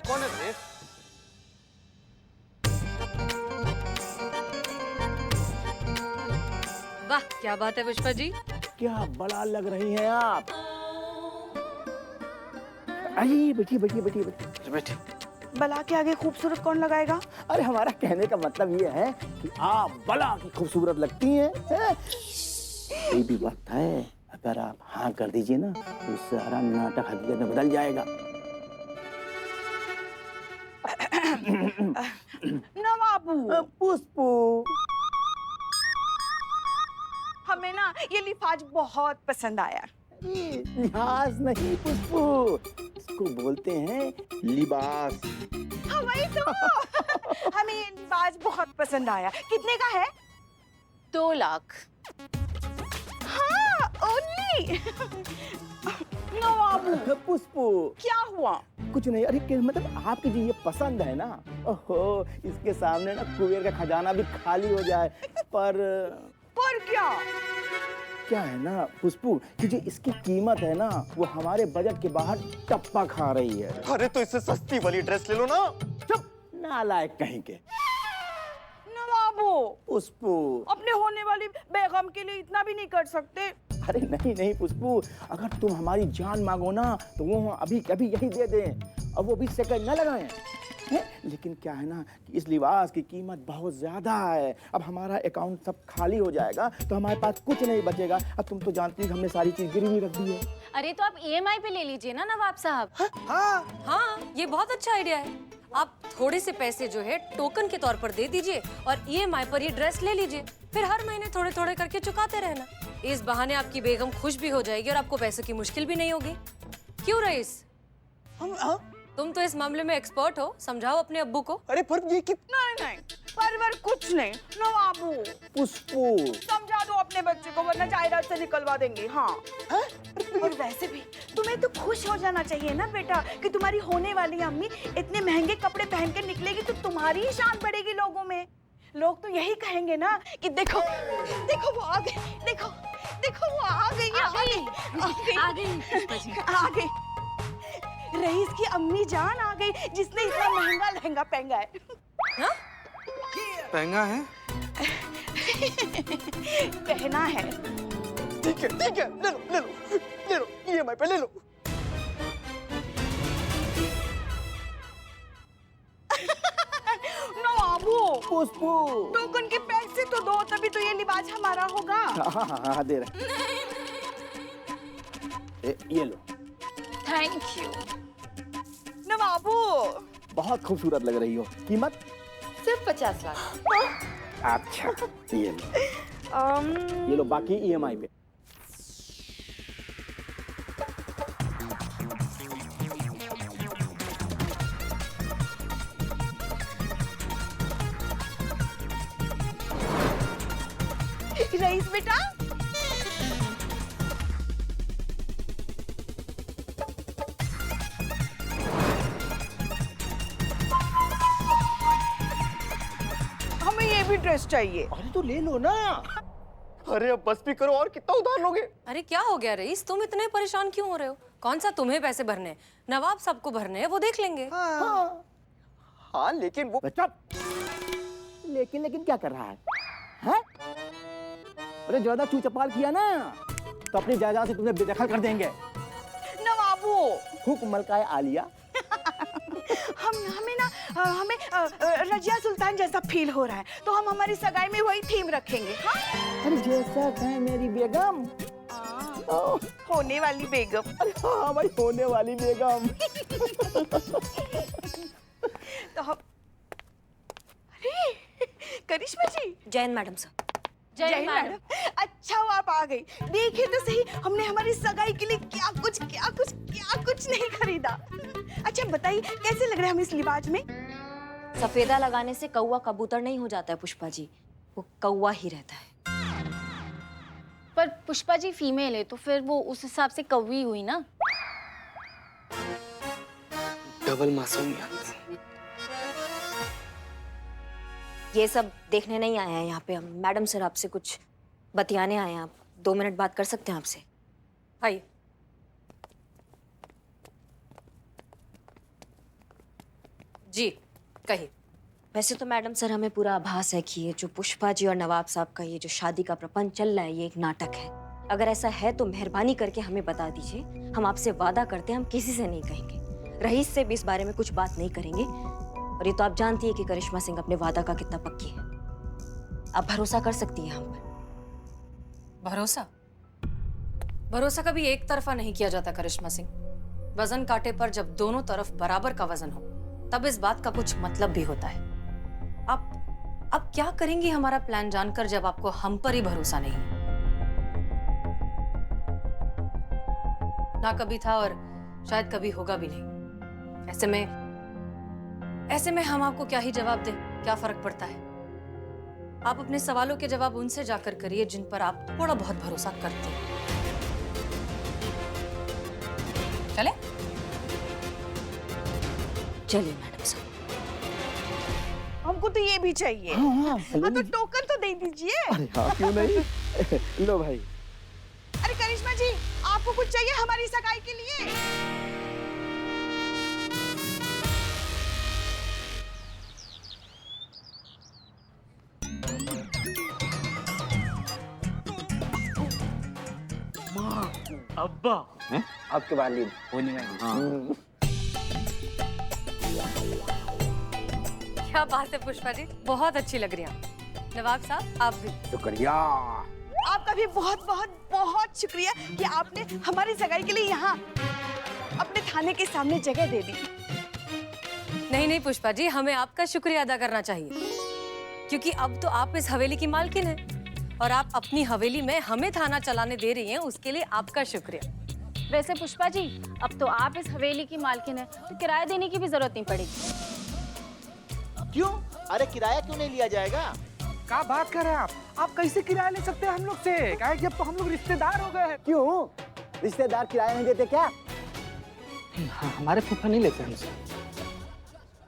कौन है रे? वाह क्या बात है पुष्पा जी। क्या बड़ा लग रही हैं आप। आइए बैठिए बैठिए बैठिए बैठिए बैठे। बला के आगे खूबसूरत कौन लगाएगा? अरे हमारा कहने का मतलब ये है कि आप बला की खूबसूरत लगती हैं। ये भी वक्त है, अगर आप हाँ कर दीजिए ना तो सारा नाटक हकीकत में बदल जाएगा। नवाबू, पुष्पू, हमें ना ये लिफाज बहुत पसंद आया। लिहाज नहीं पुष्पू, इसको बोलते हैं लिबास। हाँ वही तो। हमें ये लिफाज बहुत पसंद आया। कितने का है? 2 लाख। हाँ ओनली। नवाबू पुष्पू क्या हुआ? कुछ नहीं, अरे मतलब आपकी जो ये पसंद है ना, ओहो इसके सामने ना कुबेर का खजाना भी खाली हो जाए। पर क्या? क्या है ना पुष्पू कि जो इसकी कीमत है ना वो हमारे बजट के बाहर टप्पा खा रही है। अरे तो इससे सस्ती वाली ड्रेस ले लो ना। चुप, नालायक कहीं के। नवाबू, पुष्पू, अपने होने वाली बेगम के लिए इतना भी नहीं कर सकते? अरे नहीं नहीं पुष्पू, अगर तुम हमारी जान मांगो ना तो वो अभी कभी यही दे दें और वो भी सेकंड न लगाएं। लेकिन क्या है ना कि इस लिबास की कीमत बहुत ज्यादा है। अब हमारा अकाउंट सब खाली हो जाएगा तो हमारे पास कुछ नहीं बचेगा। अब तुम तो जानती हो कि हमने सारी चीज गिरवी रख दी है। अरे तो आप EMI पे ले लीजिए ना नवाब साहब। हाँ ये बहुत अच्छा आइडिया है। आप थोड़े से पैसे जो है टोकन के तौर पर दे दीजिए और EMI पर ये ड्रेस ले लीजिए, फिर हर महीने थोड़े थोड़े करके चुकाते रहना। इस बहाने आपकी बेगम खुश भी हो जाएगी और आपको पैसों की मुश्किल भी नहीं होगी। क्यों रईस? तुम तो इस मामले में एक्सपर्ट हो, समझाओ अपने अब्बू को। अरे पर ये कितना? नहीं परवर कुछ नहीं। नवाबू पुष्पू, समझा दो अपने बच्चे को वरना जायदाद से निकलवा देंगे। हाँ और वैसे भी तुम्हें तो खुश हो जाना चाहिए ना बेटा कि तुम्हारी होने वाली अम्मी इतने महंगे कपड़े पहन के निकलेगी तो तुम्हारी ही शान बढ़ेगी लोगों में। लोग तो यही कहेंगे ना कि देखो देखो वो आ गई, देखो देखो वो आ गई, आ गई। आ गई। रईस की अम्मी जान आ गई जिसने इतना महंगा लहंगा पहना है। हाँ? महंगा है? पहना है। ठीक है ले लो ले लो ले लो, EMI पे ले लो। नवाबू, पुष्पू, टोकन के पैसे तो दो तभी तो ये लिबास हमारा होगा। हाँ दे रहे। ये लो। Thank you. नवाबू बहुत खूबसूरत लग रही हो। कीमत सिर्फ 50 लाख। अच्छा ये लो बाकी EMI पे। रईस बेटा हमें ये भी ड्रेस चाहिए। अरे तो ले लो ना। अरे अब बस भी करो, और कितना उधार लोगे? अरे क्या हो गया रईस, तुम इतने परेशान क्यों हो रहे हो? कौन सा तुम्हें पैसे भरने हैं? नवाब सबको भरने हैं, वो देख लेंगे। हाँ लेकिन वो बच्चा लेकिन क्या कर रहा है? हैं? अरे ज्यादा चूचपाल किया ना तो अपनी जायदाद से तुम्हें बेदखल कर देंगे। नवाबू हुक्म मलकाए आलिया। हमें रजिया सुल्तान जैसा फील हो रहा है तो हम हमारी सगाई में वही थीम रखेंगे। हाँ? अरे जैसा है मेरी बेगम। होने वाली बेगम। अरे हाँ भाई होने वाली बेगम। तो हम अरे करिश्मा जी। Jain madam sir. जय मैडम। अच्छा हुआ आप आ गई। देखिए तो सही हमने हमारी सगाई के लिए क्या कुछ नहीं खरीदा। अच्छा बताइए कैसे लग रहे हैं हम इस लिबाज में? सफेदा लगाने से कौवा कबूतर नहीं हो जाता है पुष्पा जी, वो कौवा ही रहता है। पर पुष्पा जी फीमेल है तो फिर वो उस हिसाब से कौवी हुई ना। डबल मासूमियत। ये सब देखने नहीं आए हैं यहाँ पे हम। मैडम सर आपसे कुछ बतियाने आए हैं। आप 2 मिनट बात कर सकते हैं आपसे? आइए। जी कहिए। वैसे तो मैडम सर हमें पूरा आभास है कि ये जो पुष्पा जी और नवाब साहब का ये जो शादी का प्रपंच चल रहा है ये एक नाटक है। अगर ऐसा है तो मेहरबानी करके हमें बता दीजिए। हम आपसे वादा करते हैं हम किसी से नहीं कहेंगे, रईस से भी इस बारे में कुछ बात नहीं करेंगे। और ये तो आप जानती है कि करिश्मा सिंह अपने वादा का कितना पक्की है। आप भरोसा कर सकती हैं हम पर। भरोसा? भरोसा कभी एक तरफा नहीं किया जाता करिश्मा सिंह। वजन कांटे पर जब दोनों तरफ बराबर का वजन हो तब इस बात का कुछ मतलब भी होता है। आप क्या करेंगी हमारा प्लान जानकर जब आपको हम पर ही भरोसा नहीं? ना कभी था और शायद कभी होगा भी नहीं। ऐसे में हम आपको क्या ही जवाब दें, क्या फर्क पड़ता है? आप अपने सवालों के जवाब उनसे जाकर करिए जिन पर आप थोड़ा बहुत भरोसा करते हैं। चले? चलिए मैडम साहब। हमको तो ये भी चाहिए। हाँ, हाँ तो टोकन तो दे दीजिए। अरे हाँ, क्यों नहीं। लो भाई। अरे करिश्मा जी, आपको कुछ चाहिए हमारी सगाई के लिए? अब्बा आपके वालिद होने में। क्या बात है पुष्पा जी, बहुत अच्छी लग रही हैं। नवाब साहब आप भी। शुक्रिया। आपका भी बहुत बहुत बहुत शुक्रिया कि आपने हमारी सगाई के लिए यहाँ अपने थाने के सामने जगह दे दी। नहीं पुष्पा जी, हमें आपका शुक्रिया अदा करना चाहिए क्योंकि अब तो आप इस हवेली की मालकिन हैं और आप अपनी हवेली में हमें थाना चलाने दे रही हैं, उसके लिए आपका शुक्रिया। वैसे पुष्पा जी, अब तो आप इस हवेली की मालकिन है तो किराया देने की भी जरूरत नहीं पड़ेगी। क्यों? अरे किराया क्यों नहीं लिया जाएगा? क्या बात कर रहे हैं आप कैसे किराया ले सकते हैं हम लोग से? क्या है कि अब तो हम लोग रिश्तेदार हो गए हैं। क्यों? रिश्तेदार किराया नहीं देते क्या? हाँ, हमारे फूफा नहीं लेते हमसे।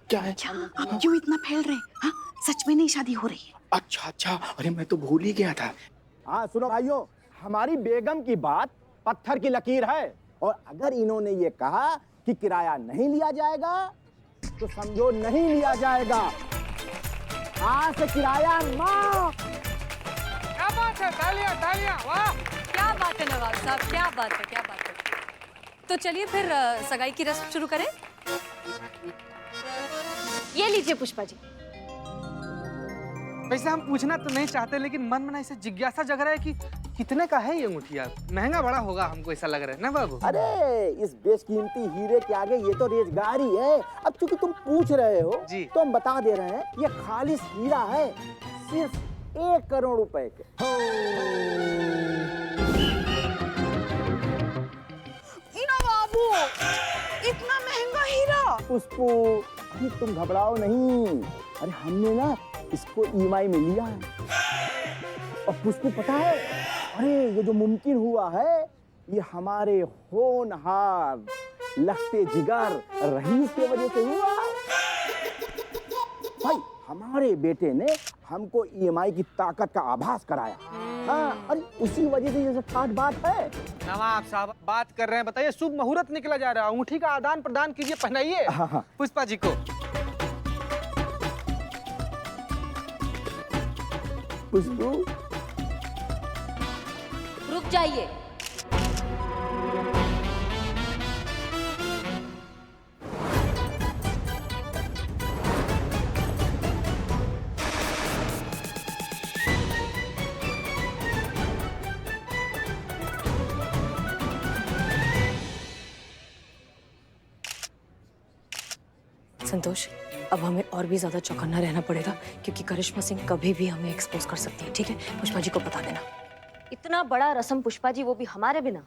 क्या है? आप क्यों इतना फैल रहे हैं? हाँ, सच में नहीं शादी हो रही है। अच्छा, अरे मैं तो भूल ही गया था। हाँ सुनो भाइयों, हमारी बेगम की बात पत्थर की लकीर है और अगर इन्होंने ये कहा कि किराया नहीं लिया जाएगा तो समझो नहीं लिया जाएगा। आज से किराया माफ। क्या बात है, तालियां, वाह! क्या बात है नवाब साहब, क्या बात है। तो चलिए फिर सगाई की रस्म शुरू करें। ये लीजिए पुष्पा जी। वैसे हम पूछना तो नहीं चाहते लेकिन मन में ऐसे जिज्ञासा जग रहा है कि कितने का है ये अंगूठिया? महंगा बड़ा होगा हमको ऐसा लग रहा है ना बाबू? अरे इस बेशकीमती हीरे के आगे ये तो रेजगारी है। अब चूंकि तुम पूछ रहे हो जी। तो हम बता दे रहे हैं, ये खालिस हीरा है, सिर्फ 1 करोड़ रुपए के। बाबू, इतना महंगा हीरा? पुष्पू, अरे तुम घबराओ नहीं। अरे हमने ना इसको ईएमआई में लिया है। और पुष्पू पता है, अरे ये जो मुमकिन हुआ है ये हमारे होनहार लगते जिगर रईस की वजह से हुआ। भाई हमारे बेटे ने हमको ईएमआई की ताकत का आभास कराया। हाँ, अरे उसी वजह से ये सब खास बात है। नवाब साहब बात कर रहे हैं, बताइए शुभ मुहूर्त निकला जा रहा है, अंगूठी का आदान प्रदान कीजिए, पहनाइए पुष्पा जी को। पुष्पू रुक जाइए। संतोष, अब हमें और भी ज्यादा चौकन्ना रहना पड़ेगा क्योंकि करिश्मा सिंह कभी भी हमें एक्सपोज कर सकती है। ठीक है, पुष्पा जी को बता देना। इतना बड़ा रस्म पुष्पा जी, वो भी हमारे बिना।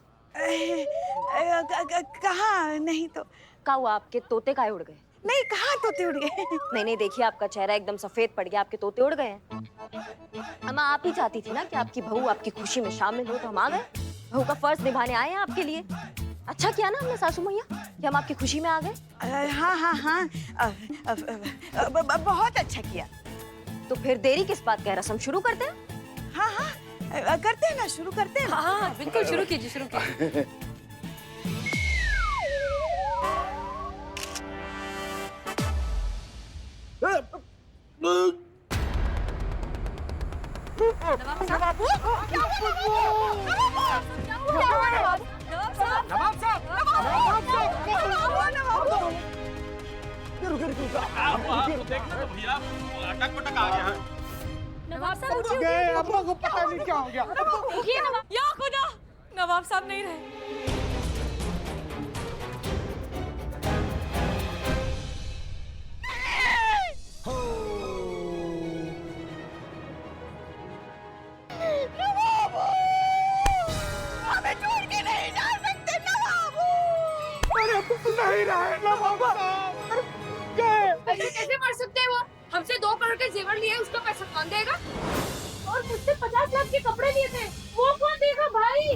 कहाँ? नहीं तो का हुआ, आपके तोते काहे उड़ गए? नहीं, कहाँ तोते उड़ गए? नहीं देखिए, आपका चेहरा एकदम सफेद पड़ गया, आपके तोते उड़ गए हैं। अम्मा आप ही चाहती थी ना कि आपकी बहू आपकी खुशी में शामिल हो, तो हम आ गए। बहू का फर्ज निभाने आए हैं आपके लिए। अच्छा किया ना हमने सासू मैया कि हम आपकी खुशी में आ गए। हाँ, बहुत अच्छा किया। तो फिर देरी किस बात का, रस्म शुरू करते हैं? हाँ, करते हैं ना, शुरू करते हैं। हाँ बिल्कुल, शुरू कीजिए। नवाब साहब उठिए, अब्बा को पता नहीं क्या हो गया। उठिए नवाब। या खुदा, नवाब साहब नहीं रहे। नहीं रहे नवाब साहब। ऐसे कैसे मर सकते हैं वो? हमसे 2 करोड़ के जेवर लिए, उसका पैसा कौन देगा? और मुझसे 50 लाख के कपड़े लिए थे, वो कौन देगा भाई?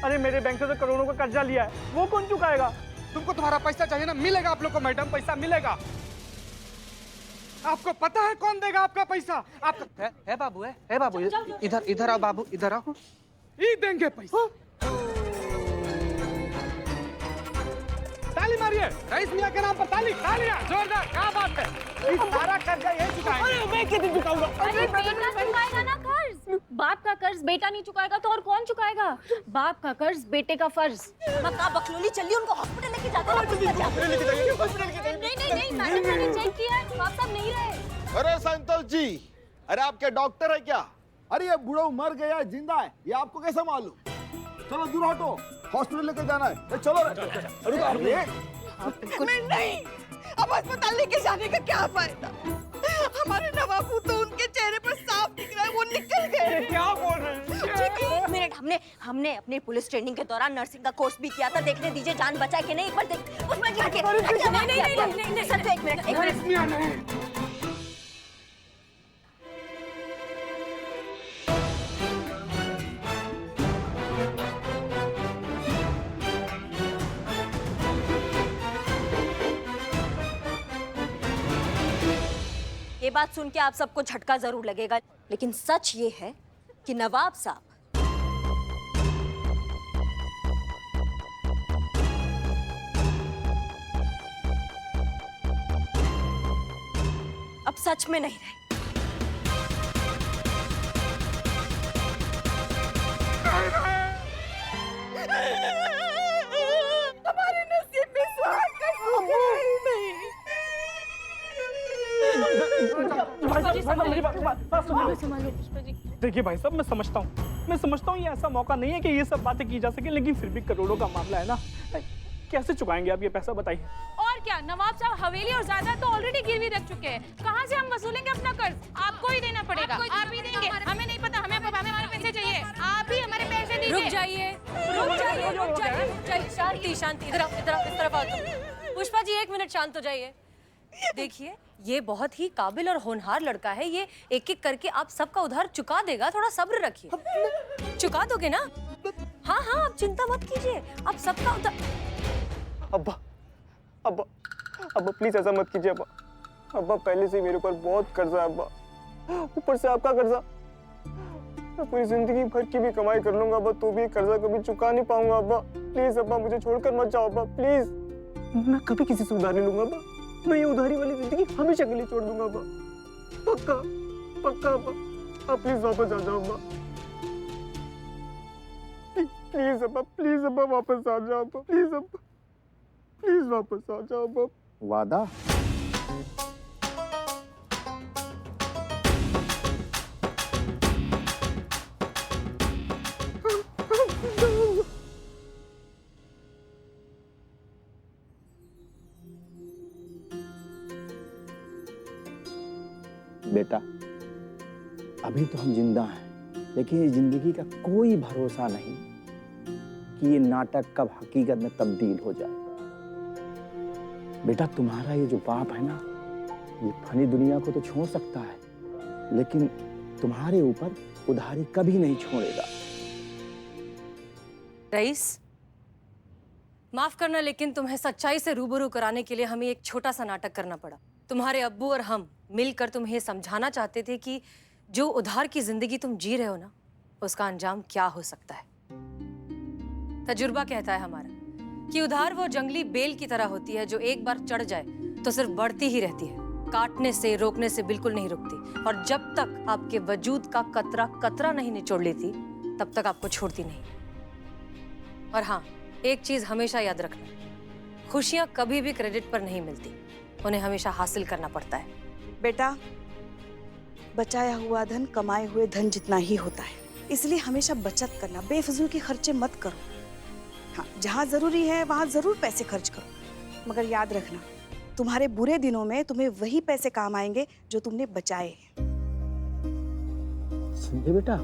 अरे मेरे बैंक से तो करोड़ों का कर्जा लिया है, वो कौन चुकाएगा? तुमको तुम्हारा पैसा चाहिए ना, मिलेगा आप लोग को मैडम, पैसा मिलेगा। आपको पता है कौन देगा आपका पैसा? आपका है बाबू, है बाबू, इधर इधर आओ बाबू, इधर आओ। ये देंगे पैसा। ताली मारिए, रईस मियां के नाम पर ताली, तालियां जोरदार। क्या बात है, इस सारा कर्जा यही चुकाएंगे। अरे मैं कितनी चुकाऊंगा? अरे बेटा चुकाएगा ना कर्ज। बाप का कर्ज बेटा नहीं चुकाएगा तो और कौन चुकाएगा? बाप का कर्ज बेटे का फर्ज। मक्का बकलोली चलिए, उनको हॉस्पिटल लेके जाते हैं। नहीं मैडम ने चेक किया, नवाब साहब नहीं रहे। अरे संतोष जी, अरे आपके डॉक्टर है क्या? अरे ये बूढ़ा मर गया जिंदा है, ये आपको कैसे मालूम? चलो दूर हटो, हॉस्पिटल लेके जाना है। चलो नहीं, अब अस्पताल लेके जाने का क्या फायदा? हमारे नवाबू तो उनके चेहरे पर साफ दिख रहा है, वो निकल गए। क्या बोल रहे हैं? एक मिनट, हमने अपने पुलिस ट्रेनिंग के दौरान नर्सिंग का कोर्स भी किया था। देखने दीजिए जान बचा के नहीं, एक बार देख उसमें क्या किया? नहीं सर, एक मिनट। ये बात सुन के आप सबको झटका जरूर लगेगा, लेकिन सच ये है कि नवाब साहब अब सच में नहीं रहे। हमारे नसीब में सुहाग का सुख है ही नहीं। देखिए भाई साहब, मैं समझता हूँ ये ऐसा मौका नहीं है कि ये सब बातें की जा सके, लेकिन फिर भी करोड़ों का मामला है ना, कैसे चुकाएंगे आप ये पैसा, बताइए। और क्या, नवाब साहब हवेली और जायदाद तो ऑलरेडी गिरवी रख चुके हैं। कहाँ से हम वसूलेंगे अपना कर्ज? आपको ही देना पड़ेगा। आप ही देंगे, हमें नहीं पता, हमें हमारे पैसे चाहिए। आप ही हमारे पैसे दीजिए। रुक जाइए। शांति। इधर आओ, इस तरफ आओ तुम। पुष्पा जी 1 मिनट शांत हो जाइए। देखिए, ये बहुत ही काबिल और होनहार लड़का है, ये एक एक करके आप सबका उधार चुका देगा, थोड़ा सब्र रखिए। चुका दोगे ना? हाँ, आप चिंता मत कीजिए, आप सबका उधार। अब्बा प्लीज ऐसा मत कीजिए अब्बा पहले से मेरे ऊपर बहुत कर्जा है अब्बा, ऊपर से आपका कर्जा। मैं पूरी जिंदगी भर की भी कमाई कर लूंगा अब्बा, तो भी कर्जा कभी चुका नहीं पाऊंगा अब्बा। प्लीज अब्बा, मुझे छोड़कर मत जाओ अब्बा, प्लीज। मैं कभी किसी से उधार नहीं लूंगा अब्बा, मैं ये उधारी वाली जिंदगी हमेशा के लिए छोड़ दूंगा अब्बा, पक्का अब्बा। आप प्लीज वापस आ जाओ अब्बा, प्लीज अब्बा वापस आ जाओ अब्बा, प्लीज वापस आ जाओ अब्बा। वादा? बेटा, अभी तो हम जिंदा हैं, लेकिन ये जिंदगी का कोई भरोसा नहीं कि ये नाटक कब हकीकत में तब्दील हो जाए। बेटा, तुम्हारा ये जो बाप है ना, ये फनी दुनिया को तो छोड़ सकता है, लेकिन तुम्हारे ऊपर उधारी कभी नहीं छोड़ेगा। रईस, माफ करना, लेकिन तुम्हें सच्चाई से रूबरू कराने के लिए हमें एक छोटा सा नाटक करना पड़ा। तुम्हारे अब्बू और हम मिलकर तुम्हें समझाना चाहते थे कि जो उधार की जिंदगी तुम जी रहे हो ना, उसका अंजाम क्या हो सकता है। तजुर्बा कहता है हमारा कि उधार वो जंगली बेल की तरह होती है जो एक बार चढ़ जाए तो सिर्फ बढ़ती ही रहती है, काटने से रोकने से बिल्कुल नहीं रुकती, और जब तक आपके वजूद का कतरा कतरा नहीं निचोड़ लेती तब तक आपको छोड़ती नहीं। और हाँ, एक चीज हमेशा याद रखना, खुशियां कभी भी क्रेडिट पर नहीं मिलती, उन्हें हमेशा हासिल करना पड़ता है। बेटा, बचाया हुआ धन कमाए हुए धन जितना ही होता है, इसलिए हमेशा बचत करना, बेफजूल के खर्चे मत करो। हाँ, जहाँ जरूरी है वहाँ जरूर पैसे खर्च करो, मगर याद रखना तुम्हारे बुरे दिनों में तुम्हें वही पैसे काम आएंगे जो तुमने बचाए हैं। समझे बेटा?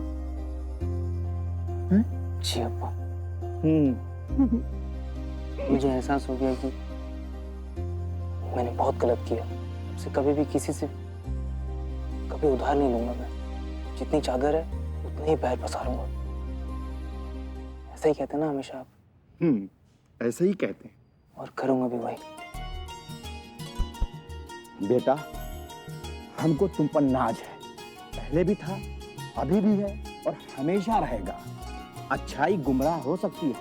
जी अब्बा। मुझे एहसास हो गया कि मैंने बहुत गलत किया। मुझसे कभी भी किसी से कभी उधार नहीं लूंगा मैं। जितनी चादर है उतने ही पैर पसारूंगा। ऐसा ही कहते हैं ना हमेशा आप? ऐसे ही कहते हैं। और करूंगा भी वही। बेटा, हमको तुम पर नाज है, पहले भी था, अभी भी है और हमेशा रहेगा। अच्छाई गुमराह हो सकती है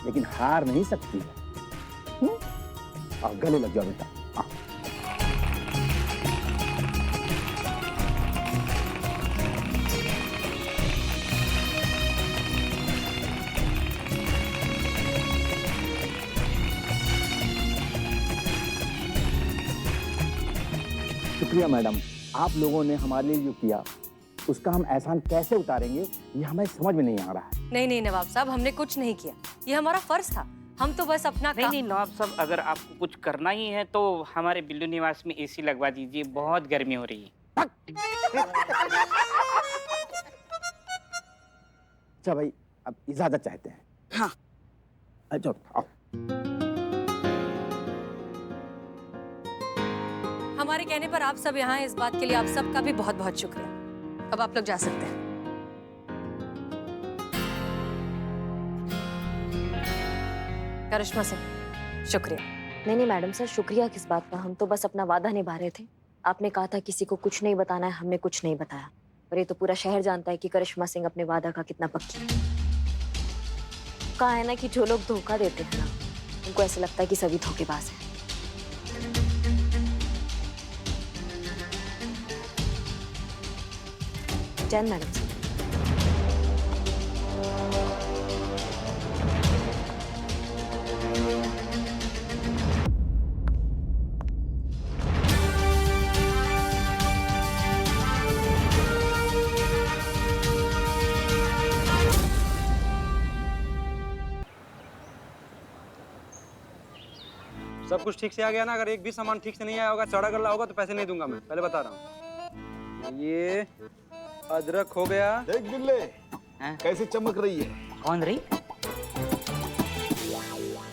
लेकिन हार नहीं सकती है। अब गले लग जाओ बेटा। शुक्रिया मैडम, आप लोगों ने हमारे लिए जो किया उसका हम एहसान कैसे उतारेंगे ये हमें समझ में नहीं आ रहा है। नहीं नहीं नवाब साहब, हमने कुछ नहीं किया, ये हमारा फर्ज था। हम तो बस अपना नहीं नवाब साहब, अगर आपको कुछ करना ही है तो हमारे बिल्लू निवास में एसी लगवा दीजिए, बहुत गर्मी हो रही है। अच्छा भाई, अब इजाजत चाहते हैं। हाँ। अच्छा आओ। हमारे कहने पर आप सब यहाँ हैं, इस बात के लिए आप सबका भी बहुत बहुत शुक्रिया। अब आप लोग जा सकते हैं। करिश्मा सिंह, शुक्रिया। नहीं मैडम सर, शुक्रिया किस बात का, हम तो बस अपना वादा निभा रहे थे। आपने कहा था किसी को कुछ नहीं बताना है, हमने कुछ नहीं बताया, और ये तो पूरा शहर जानता है कि करिश्मा सिंह अपने वादा का कितना पक्की है। कहा है ना कि जो लोग धोखा देते हैं ना, उनको ऐसा लगता है कि सभी धोखेबाज हैं। Jain madam sir. सब कुछ ठीक से आ गया ना? अगर एक भी सामान ठीक से नहीं आया होगा, चढ़ा गला होगा तो पैसे नहीं दूंगा मैं, पहले बता रहा हूँ। ये अदरक हो गया। देख बिल्ले, कैसे चमक रही है। कौन रही?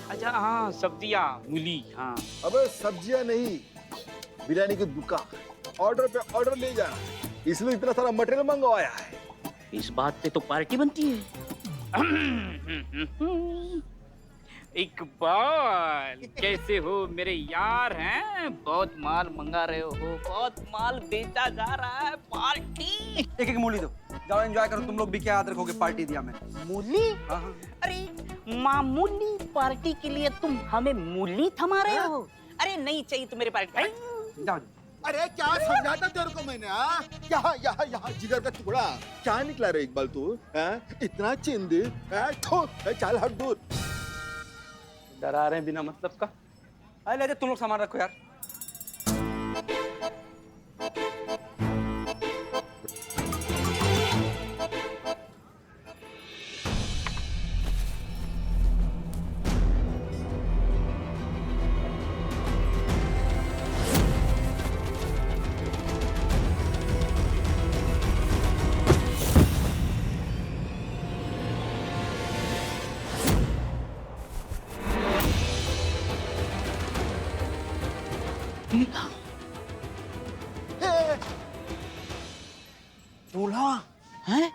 अच्छा हाँ, सब्जियाँ, मूली। हाँ अबे सब्जियां नहीं, बिरयानी की दुकान। ऑर्डर पे ऑर्डर ले जा, इसलिए इतना सारा मटेरियल मंगवाया है। इस बात पे तो पार्टी बनती है। इकबाल, कैसे हो मेरे यार? हैं, बहुत माल मंगा रहे हो, बहुत माल बेचा जा रहा है। पार्टी एक एक मूली दो, जाओ एंजॉय करो। तुम लोग भी क्या अदरक होगे, पार्टी दिया मैं। मूली? हाँ हाँ। अरे मामूली पार्टी के लिए तुम हमें मूली थमा रहे हो? अरे नहीं चाहिए तुम्हारी पार्टी। जाओ। अरे क्या समझाता तेरे को मैंने? यहाँ यहाँ यहाँ जिगर का टुकड़ा क्या निकला रे इकबाल तू? इतना चिंद, चल हट दूर। डरा रहे हैं बिना मतलब का। अरे ले जा, तुम लोग सामान रखो यार। दूल्हा है?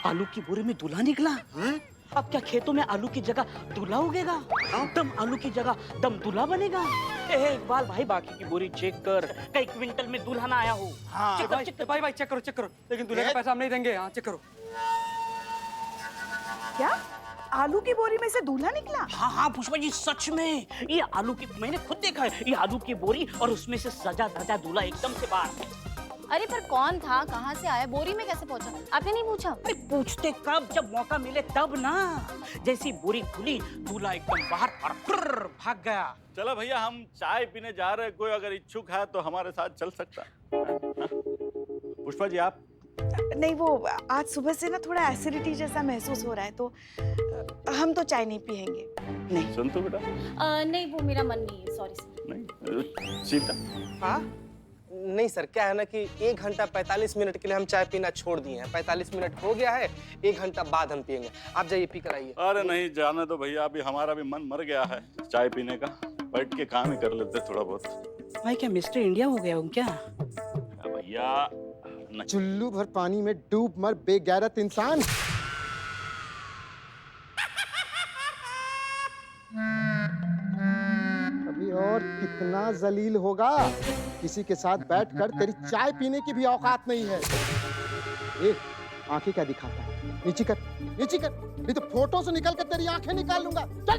आलू की बोरे में दूल्हा निकला है? अब क्या खेतों में आलू की जगह दूल्हा उगेगा? दम आलू की जगह दम दूल्हा बनेगा? इकबाल भाई, बाकी की बोरी चेक कर, कई क्विंटल में दूल्हा ना आया हो। हाँ। चेक कर, चेक कर। भाई भाई चेक करो, लेकिन दूल्हे का पैसा हम नहीं देंगे। हाँ चेक करो। क्या आलू की बोरी में से दूल्हा निकला? हाँ हाँ पुष्पा जी, सच में ये आलू की, मैंने खुद देखा है, ये आलू की बोरी और उसमें से सजा धजा दूल्हा एकदम से बाहर। अरे पर कौन था, कहाँ से आया, बोरी में कैसे पहुंचा, आपने नहीं पूछा? अरे पूछते कब, जब मौका मिले तब ना। जैसी बोरी खुली, दूल्हा एकदम बाहर और फुर्र भाग गया। चलो भैया, हम चाय पीने जा रहे हैं, कोई अगर इच्छुक है तो हमारे साथ चल सकता है। पुष्पा जी आप? नहीं, वो आज सुबह से ना थोड़ा एसिडिटी जैसा महसूस हो रहा है, तो हम तो चाय नहीं पियेंगे। नहीं सुन तो बेटा। नहीं, वो मेरा मन नहीं है, सॉरी। नहीं सीता। हाँ नहीं सर, क्या है ना कि 1 घंटा 45 मिनट के लिए हम चाय पीना छोड़ दिए हैं। 45 मिनट हो गया है, 1 घंटा बाद हम पियेंगे। आप जाइए पी कर आइए। अरे नहीं, जाने दो भैया, अभी हमारा भी मन मर गया है चाय पीने का। बैठ के काम ही कर लेते थोड़ा बहुत। भाई क्या मिस्टर इंडिया हो गया हूँ क्या? भैया चुल्लू भर पानी में डूब मर बेगैरत इंसान। अभी और कितना जलील होगा, किसी के साथ बैठकर तेरी चाय पीने की भी औकात नहीं है। ए, आंखें क्या दिखाता है? नीचे कर, नीचे कर, नहीं तो फोटो से निकल कर तेरी आंखें निकाल लूंगा। चल।